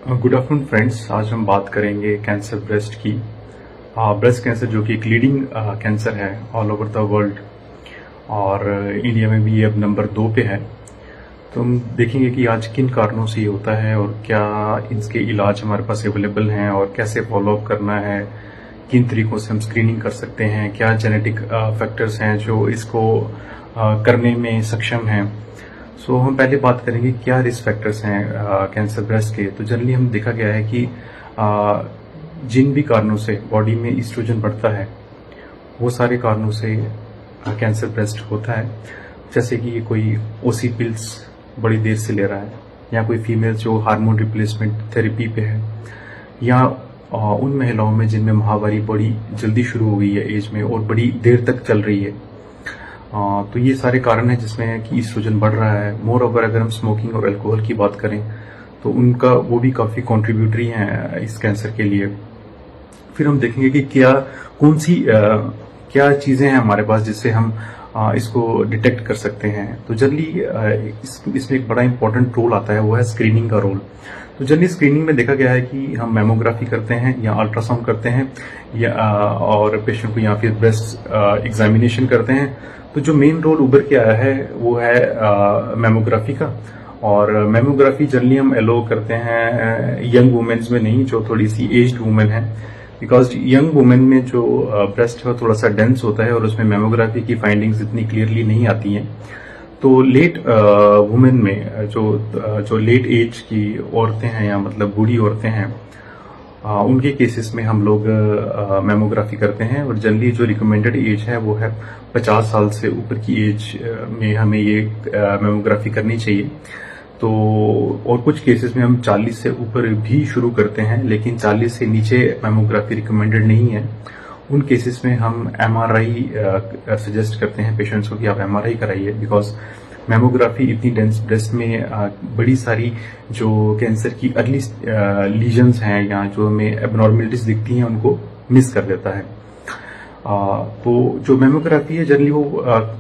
Good afternoon friends. आज हम बात करेंगे कैंसर ब्रेस्ट की। ब्रेस्ट कैंसर जो कि एक लीडिंग कैंसर है ऑल ओवर द वर्ल्ड और इंडिया में भी ये अब नंबर 2 पे है। तो हम देखेंगे कि आज किन कारणों से ये होता है और क्या इसके इलाज हमारे पास अवेलेबल हैं और कैसे फॉलोअप करना है, किन तरीकों से हम स्क्रीनिंग कर सकते हैं, क्या जेनेटिक फैक्टर्स हैं जो इसको करने में सक्षम हैं। सो हम पहले बात करेंगे क्या रिस्क फैक्टर्स हैं कैंसर ब्रेस्ट के। तो जनरली हम देखा गया है कि जिन भी कारणों से बॉडी में ईस्ट्रोजन बढ़ता है वो सारे कारणों से कैंसर ब्रेस्ट होता है। जैसे कि कोई ओसी पिल्स बड़ी देर से ले रहा है, या कोई फीमेल जो हार्मोन रिप्लेसमेंट थेरेपी पे है, या उन महिलाओं में जिनमें महावारी बड़ी जल्दी शुरू हो गई है एज में और बड़ी देर तक चल रही है। तो ये सारे कारण हैं जिसमें कि ईस्ट्रोजन बढ़ रहा है। मोर ओवर अगर हम स्मोकिंग और अल्कोहल की बात करें तो उनका वो भी काफ़ी कॉन्ट्रीब्यूटरी हैं इस कैंसर के लिए। फिर हम देखेंगे कि क्या चीज़ें हैं हमारे पास जिससे हम इसको डिटेक्ट कर सकते हैं। तो जनरली इसमें एक बड़ा इंपॉर्टेंट रोल आता है, वो है स्क्रीनिंग का रोल। तो जनरली स्क्रीनिंग में देखा गया है कि हम मैमोग्राफी करते हैं या अल्ट्रासाउंड करते हैं या और पेशेंट को या फिर ब्रेस्ट एग्जामिनेशन करते हैं। तो जो मेन रोल उभर के आया है वो है मेमोग्राफी का। और मेमोग्राफी जनरली हम एलो करते हैं यंग वुमेन्स में नहीं, जो थोड़ी सी एज्ड वुमेन है, बिकॉज यंग वुमेन में जो ब्रेस्ट है वो थोड़ा सा डेंस होता है और उसमें मेमोग्राफी की फाइंडिंग्स इतनी क्लियरली नहीं आती हैं। तो लेट वुमेन में जो लेट एज की औरतें हैं या मतलब बूढ़ी औरतें हैं, उनके केसेस में हम लोग मेमोग्राफी करते हैं। और जनरली जो रिकमेंडेड एज है वो है 50 साल से ऊपर की एज में हमें ये मेमोग्राफी करनी चाहिए। तो और कुछ केसेस में हम 40 से ऊपर भी शुरू करते हैं, लेकिन 40 से नीचे मेमोग्राफी रिकमेंडेड नहीं है। उन केसेस में हम एमआरआई सजेस्ट करते हैं पेशेंट्स को कि आप एमआरआई कराइए, बिकॉज मेमोग्राफी इतनी डेंस ब्रेस्ट में बड़ी सारी जो कैंसर की अर्ली लीजन्स हैं या जो हमें एबनॉर्मलिटीज दिखती हैं उनको मिस कर देता है। तो जो मेमोग्राफी है जनरली वो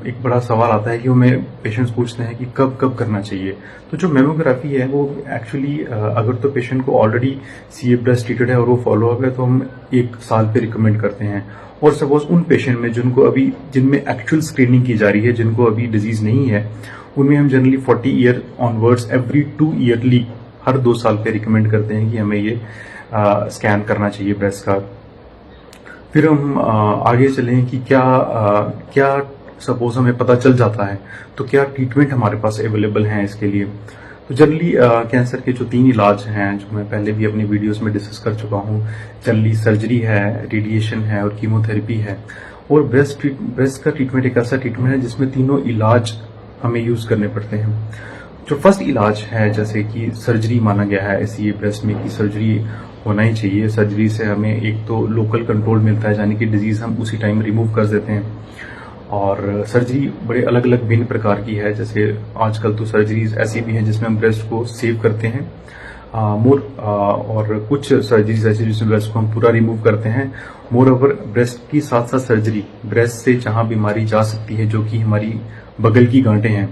एक बड़ा सवाल आता है कि हमें पेशेंट्स पूछते हैं कि कब कब करना चाहिए। तो जो मेमोग्राफी है वो एक्चुअली अगर तो पेशेंट को ऑलरेडी सीए ब्रेस्ट ट्रीटेड है और वो फॉलोअप है तो हम 1 साल पे रिकमेंड करते हैं। और सपोज उन पेशेंट में जिनमें एक्चुअल स्क्रीनिंग की जा रही है, जिनको अभी डिजीज नहीं है, उनमें हम generally 40 year onwards every 2 yearly हर 2 साल पे रिकमेंड करते हैं कि हमें ये स्कैन करना चाहिए ब्रेस्ट का। फिर हम आगे चलें कि क्या सपोज हमें पता चल जाता है तो क्या ट्रीटमेंट हमारे पास अवेलेबल हैं इसके लिए। तो जनरली कैंसर के जो 3 इलाज हैं जो मैं पहले भी अपनी वीडियोस में डिस्कस कर चुका हूँ, जनरली सर्जरी है, रेडिएशन है और कीमोथेरेपी है। और ब्रेस्ट का ट्रीटमेंट एक ऐसा ट्रीटमेंट है जिसमें तीनों इलाज हमें यूज करने पड़ते हैं। जो फर्स्ट इलाज है जैसे कि सर्जरी माना गया है ऐसी ब्रेस्ट में कि सर्जरी होना ही चाहिए। सर्जरी से हमें एक तो लोकल कंट्रोल मिलता है, यानी कि डिजीज हम उसी टाइम रिमूव कर देते हैं। और सर्जरी बड़े अलग अलग भिन्न प्रकार की है, जैसे आजकल तो सर्जरीज ऐसी भी हैं जिसमें हम ब्रेस्ट को सेव करते हैं और कुछ सर्जरीज ऐसी जिसमें ब्रेस्ट को हम पूरा रिमूव करते हैं। मोर ओवर ब्रेस्ट की साथ साथ सर्जरी ब्रेस्ट से जहां बीमारी जा सकती है, जो कि हमारी बगल की गांठें हैं,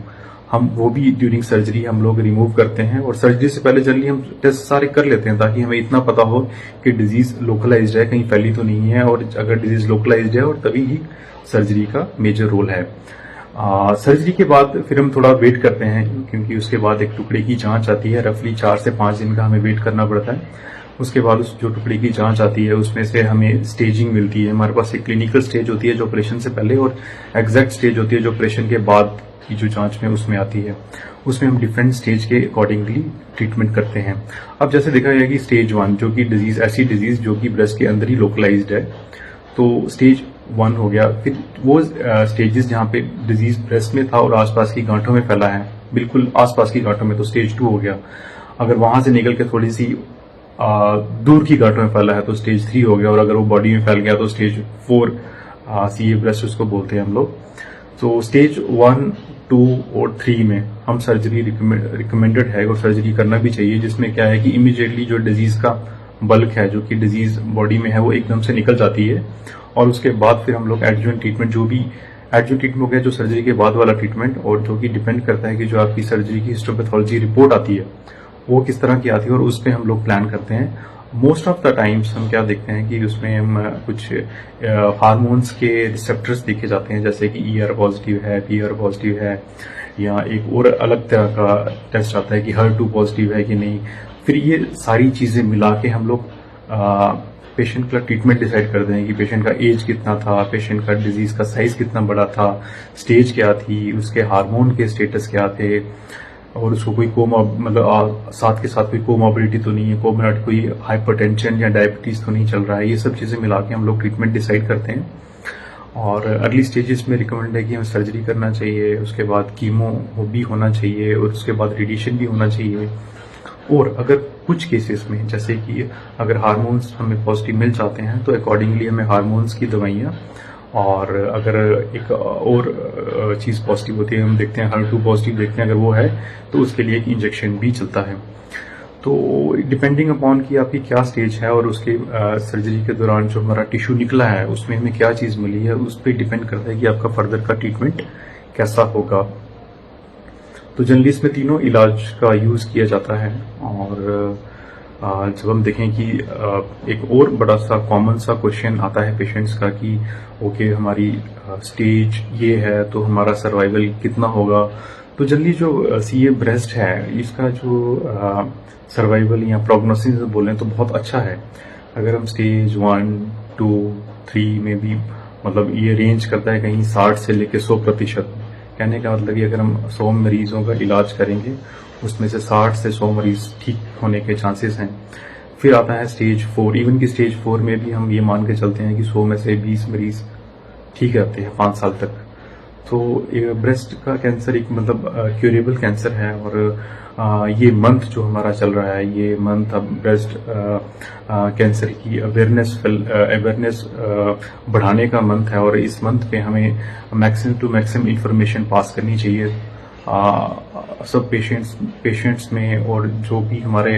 हम वो भी ड्यूरिंग सर्जरी हम लोग रिमूव करते हैं। और सर्जरी से पहले जनरली हम टेस्ट सारे कर लेते हैं ताकि हमें इतना पता हो कि डिजीज लोकलाइज्ड है, कहीं फैली तो नहीं है, और अगर डिजीज लोकलाइज्ड है और तभी ही सर्जरी का मेजर रोल है। सर्जरी के बाद फिर हम थोड़ा वेट करते हैं, क्योंकि उसके बाद एक टुकड़े की जांच आती है, रफली 4 से 5 दिन का हमें वेट करना पड़ता है। उसके बाद उस जो टुकड़े की जांच आती है उसमें से हमें स्टेजिंग मिलती है। हमारे पास एक क्लिनिकल स्टेज होती है जो ऑपरेशन से पहले, और एग्जैक्ट स्टेज होती है जो ऑपरेशन के बाद की जो जांच में उसमें आती है। उसमें हम डिफरेंट स्टेज के अकॉर्डिंगली ट्रीटमेंट करते हैं। अब जैसे देखा गया कि स्टेज 1 जो कि ऐसी डिजीज जो कि ब्रेस्ट के अंदर ही लोकलाइज्ड है, तो स्टेज 1 हो गया। फिर वो स्टेजेस जहाँ पे डिजीज ब्रेस्ट में था और आसपास की गांठों में फैला है, बिल्कुल आसपास की गांठों में, तो स्टेज 2 हो गया। अगर वहां से निकल के थोड़ी सी दूर की गांठों में फैला है तो स्टेज 3 हो गया। और अगर वो बॉडी में फैल गया तो स्टेज 4 सीए ब्रेस्ट उसको बोलते हैं हम लोग। तो स्टेज 1, 2 और 3 में हम सर्जरी रिकमेंडेड है और सर्जरी करना भी चाहिए, जिसमें क्या है कि इमीडिएटली जो डिजीज का बल्क है, जो कि डिजीज बॉडी में है, वो एकदम से निकल जाती है। और उसके बाद फिर हम लोग एडजुवेंट ट्रीटमेंट, जो भी एडजुवेंट ट्रीटमेंट हो गया जो सर्जरी के बाद वाला ट्रीटमेंट, और जो कि डिपेंड करता है कि जो आपकी सर्जरी की हिस्टोपैथोलॉजी रिपोर्ट आती है वो किस तरह की आती है और उस पर हम लोग प्लान करते हैं। मोस्ट ऑफ द टाइम्स हम क्या देखते हैं कि उसमें हम कुछ हार्मोन्स के रिसेप्टर्स देखे जाते हैं, जैसे कि ER पॉजिटिव है, PR पॉजिटिव है, या एक और अलग तरह का टेस्ट आता है कि HER2 पॉजिटिव है कि नहीं। फिर ये सारी चीजें मिला के हम लोग पेशेंट का ट्रीटमेंट डिसाइड करते हैं कि पेशेंट का एज कितना था, पेशेंट का डिजीज का साइज कितना बड़ा था, स्टेज क्या थी, उसके हार्मोन के स्टेटस क्या थे, और उसको कोई मतलब साथ के साथ कोई कोमॉर्बिडिटी तो नहीं है, कोई हाइपरटेंशन या डायबिटीज तो नहीं चल रहा है। ये सब चीजें मिला के हम लोग ट्रीटमेंट डिसाइड करते हैं। और अर्ली स्टेजेस में रिकमेंड है कि हमें सर्जरी करना चाहिए, उसके बाद कीमो भी होना चाहिए, और उसके बाद रेडिएशन भी होना चाहिए। और अगर कुछ केसेस में, जैसे कि अगर हार्मोन्स हमें पॉजिटिव मिल जाते हैं, तो अकॉर्डिंगली हमें हार्मोन्स की दवाइयाँ, और अगर एक और चीज़ पॉजिटिव होती है, हम देखते हैं HER2 पॉजिटिव देखते हैं, अगर वो है तो उसके लिए एक इंजेक्शन भी चलता है। तो डिपेंडिंग अपॉन कि आपकी क्या स्टेज है और उसके सर्जरी के दौरान जो हमारा टिश्यू निकला है उसमें हमें क्या चीज़ मिली है, उस पर डिपेंड करता है कि आपका फर्दर का ट्रीटमेंट कैसा होगा। तो जनरली इसमें तीनों इलाज का यूज़ किया जाता है। और जब हम देखें कि एक और बड़ा सा कॉमन सा क्वेश्चन आता है पेशेंट्स का कि ओके हमारी स्टेज ये है तो हमारा सर्वाइवल कितना होगा। तो जनरली जो CA ब्रेस्ट है, इसका जो सर्वाइवल या प्रोग्नोसिस बोलें तो बहुत अच्छा है। अगर हम स्टेज 1, 2, 3 में भी, मतलब ये रेंज करता है कहीं 60 से लेकर 100%। कहने का मतलब कि अगर हम 100 मरीजों का इलाज करेंगे, उसमें से 60 से 100 मरीज ठीक होने के चांसेस हैं। फिर आता है स्टेज 4। इवन की स्टेज 4 में भी हम ये मान के चलते हैं कि 100 में से 20 मरीज ठीक रहते हैं 5 साल तक। तो ब्रेस्ट का कैंसर एक मतलब क्यूरेबल कैंसर है। और ये मंथ जो हमारा चल रहा है, ये मंथ अब ब्रेस्ट कैंसर की अवेयरनेस बढ़ाने का मंथ है। और इस मंथ पे हमें maximum to maximum information pass करनी चाहिए सब पेशेंट्स में, और जो भी हमारे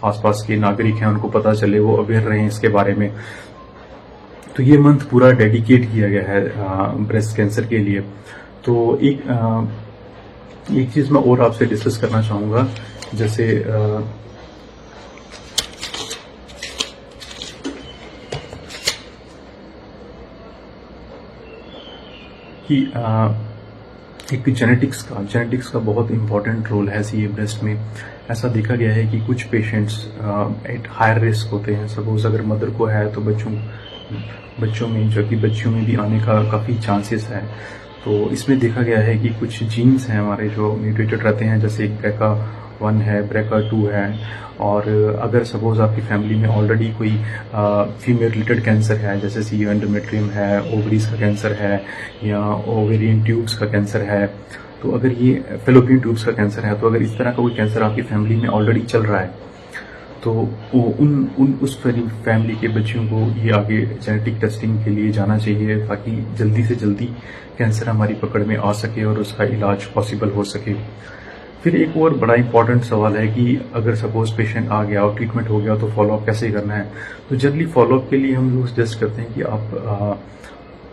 आसपास के नागरिक हैं उनको पता चले, वो अवेयर रहें इसके बारे में। तो ये मंथ पूरा डेडिकेट किया गया है ब्रेस्ट कैंसर के लिए। तो एक चीज मैं और आपसे डिस्कस करना चाहूंगा, जैसे कि एक जेनेटिक्स का बहुत इंपॉर्टेंट रोल है CA ब्रेस्ट में। ऐसा देखा गया है कि कुछ पेशेंट्स एट हायर रिस्क होते हैं। सपोज अगर मदर को है तो बच्चों में, जबकि बच्चियों में भी आने का काफ़ी चांसेस है। तो इसमें देखा गया है कि कुछ जीन्स हैं हमारे जो म्यूटेटेड रहते हैं, जैसे BRCA1 है, BRCA2 है। और अगर सपोज आपकी फैमिली में ऑलरेडी कोई फीमेल रिलेटेड कैंसर है, जैसे CO एंडोमेट्रियम है, ओवरीज का कैंसर है, या ओवेरियन ट्यूब्स का कैंसर है, तो अगर ये फेलोपियन ट्यूब्स का कैंसर है, तो अगर इस तरह का कोई कैंसर आपकी फैमिली में ऑलरेडी चल रहा है, तो उस फैमिली के बच्चों को ये आगे जेनेटिक टेस्टिंग के लिए जाना चाहिए, ताकि जल्दी से जल्दी कैंसर हमारी पकड़ में आ सके और उसका इलाज पॉसिबल हो सके। फिर एक और बड़ा इंपॉर्टेंट सवाल है कि अगर सपोज पेशेंट आ गया और ट्रीटमेंट हो गया तो फॉलोअप कैसे करना है। तो जनरली फॉलोअप के लिए हम लोग सजेस्ट करते हैं कि आप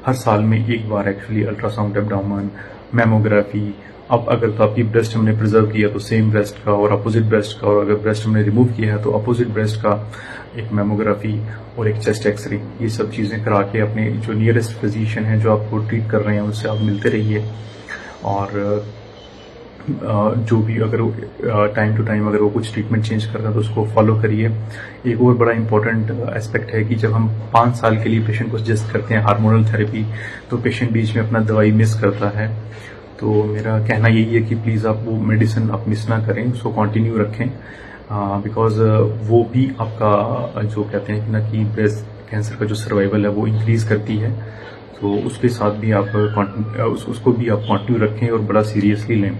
हर साल में एक बार एक्चुअली अल्ट्रासाउंड एब्डोमेन, मैमोग्राफी, अब अगर तो आपकी ब्रेस्ट हमने प्रिजर्व किया तो सेम ब्रेस्ट का और अपोजिट ब्रेस्ट का, और अगर ब्रेस्ट हमने रिमूव किया है तो अपोजिट ब्रेस्ट का एक मैमोग्राफी और एक चेस्ट एक्सरे, ये सब चीज़ें करा के अपने जो नियरेस्ट फिजिशियन है जो आपको ट्रीट कर रहे हैं उससे आप मिलते रहिए। और जो भी अगर टाइम टू टाइम अगर वो कुछ ट्रीटमेंट चेंज करता है तो उसको फॉलो करिए। एक और बड़ा इंपॉर्टेंट एस्पेक्ट है कि जब हम 5 साल के लिए पेशेंट को सजेस्ट करते हैं हार्मोनल थेरेपी, तो पेशेंट बीच में अपना दवाई मिस करता है। तो मेरा कहना यही है कि प्लीज़ आप वो मेडिसिन आप मिस ना करें, उसको कंटिन्यू रखें, बिकॉज वो भी आपका जो कहते हैं कि ना कि ब्रेस्ट कैंसर का जो सर्वाइवल है वो इंक्रीज करती है। तो उसके साथ भी आप उसको भी आप कंटिन्यू रखें और बड़ा सीरियसली लें।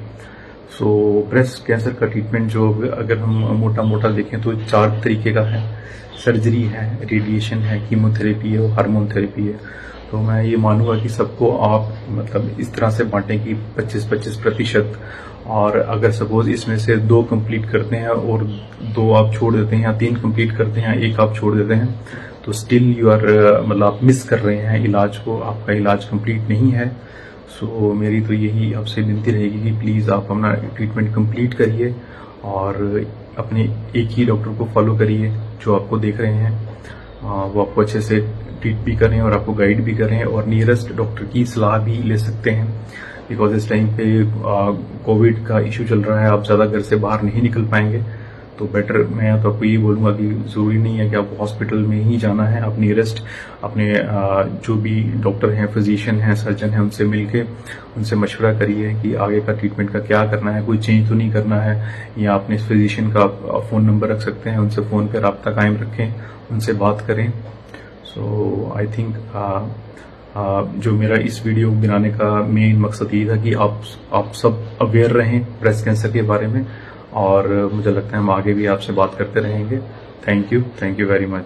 सो ब्रेस्ट कैंसर का ट्रीटमेंट जो अगर हम मोटा मोटा देखें तो 4 तरीके का है। सर्जरी है, रेडिएशन है, कीमोथेरेपी है और हार्मोन थेरेपी है। तो मैं ये मानूंगा कि सबको आप मतलब इस तरह से बांटें कि 25-25%, और अगर सपोज इसमें से 2 कंप्लीट करते हैं और 2 आप छोड़ देते हैं, या 3 कंप्लीट करते हैं, 1 आप छोड़ देते हैं, तो स्टिल यू आर मतलब आप मिस कर रहे हैं इलाज को, आपका इलाज कंप्लीट नहीं है। सो मेरी तो यही आपसे विनती रहेगी कि प्लीज़ आप अपना ट्रीटमेंट कंप्लीट करिए और अपने एक ही डॉक्टर को फॉलो करिए जो आपको देख रहे हैं, वो आपको अच्छे से ट्रीट भी करें और आपको गाइड भी करें, और नियरेस्ट डॉक्टर की सलाह भी ले सकते हैं, बिकॉज इस टाइम पे कोविड का इशू चल रहा है, आप ज़्यादा घर से बाहर नहीं निकल पाएंगे। तो बेटर मैं तो आपको ये बोलूँगा कि ज़रूरी नहीं है कि आप हॉस्पिटल में ही जाना है, आप नियरेस्ट अपने जो भी डॉक्टर हैं, फिजिशियन हैं, सर्जन हैं, उनसे मिलके उनसे मशवरा करिए कि आगे का ट्रीटमेंट का क्या करना है, कोई चेंज तो नहीं करना है। या अपने फिजिशियन का फ़ोन नंबर रख सकते हैं, उनसे फ़ोन पर रब्ता कायम रखें, उनसे बात करें। सो आई थिंक जो मेरा इस वीडियो बनाने का मेन मकसद ये था कि आप सब अवेयर रहें ब्रेस्ट कैंसर के बारे में, और मुझे लगता है हम आगे भी आपसे बात करते रहेंगे। Thank you very much.